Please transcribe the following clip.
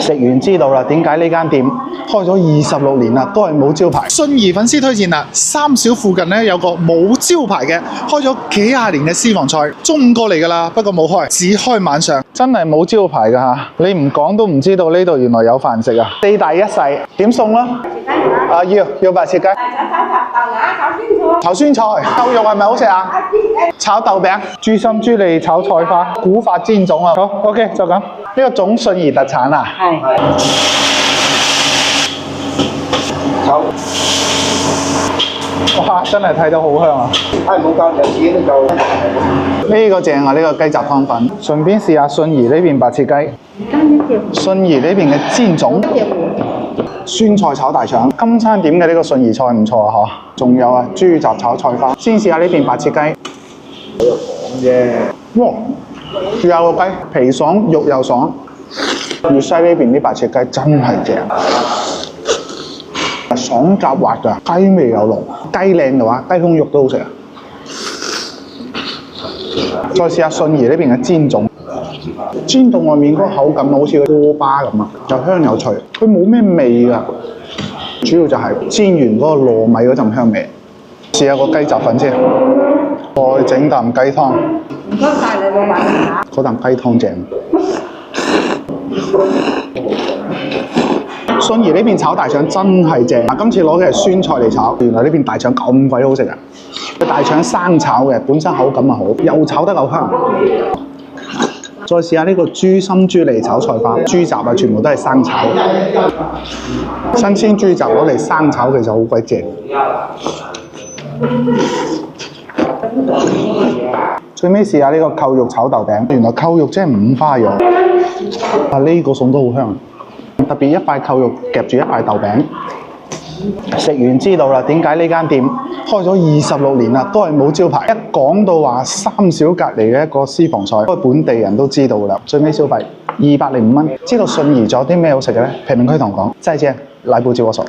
食完知道啦，點解呢間店開咗26年啦，都係冇招牌。信宜粉絲推薦啦，三小附近咧有個冇招牌嘅，開咗幾廿年嘅私房菜，中午過嚟噶啦，不過冇開，只開晚上，真係冇招牌噶吓，你唔講都唔知道呢度原來有飯食啊！4大1細，點餸啦？要白切雞。炒酸菜，豆肉係咪好食啊？炒豆餅，豬心豬脷炒菜花，古法煎種啊！好 ，OK 就咁。呢個種信宜特產啊。係。炒。哇！真係睇到好香啊！冇夠就自己都夠。呢個正啊！呢個雞雜湯粉，順便試下信宜呢邊白切雞。信宜呢邊嘅煎種。酸菜炒大腸，今餐點嘅呢個信宜菜唔錯啊！嗬，仲有啊豬雜炒菜花，先試下呢邊白切雞。好有講啫！哇，有個雞皮爽肉又爽，粵西呢邊啲白切雞真係正，爽夾滑㗎，雞味又濃，雞靚嘅話，雞胸肉都好食啊！再試下信宜呢邊嘅煎種。煎到外面嗰個口感好似個鍋巴咁啊，又香又脆，佢冇咩味㗎，主要就係煎完嗰個糯米嗰陣香味。試下個雞雜粉先，再整啖雞湯。唔該曬你老闆嚇。嗰啖雞湯正。信宜呢邊炒大腸真係正，今次攞嘅係酸菜嚟炒，原來呢邊大腸咁鬼好食啊！大腸生炒嘅，本身口感又好，又炒得夠香。再試下呢個豬心豬脷炒菜花，豬雜啊全部都係生炒，新鮮豬雜攞嚟生炒其實好鬼正。最尾試下呢個扣肉炒豆餅，原來扣肉即係五花肉，啊呢個餸都好香，特別一塊扣肉夾住一塊豆餅。食完知道啦，點解呢間店開咗26年啦，都係冇招牌。一講到話三小隔離嘅一個私房菜，本地人都知道啦。最尾消費205蚊。知道信宜仲有啲咩好食嘅咧？評論區同我講。再見，來補接我手。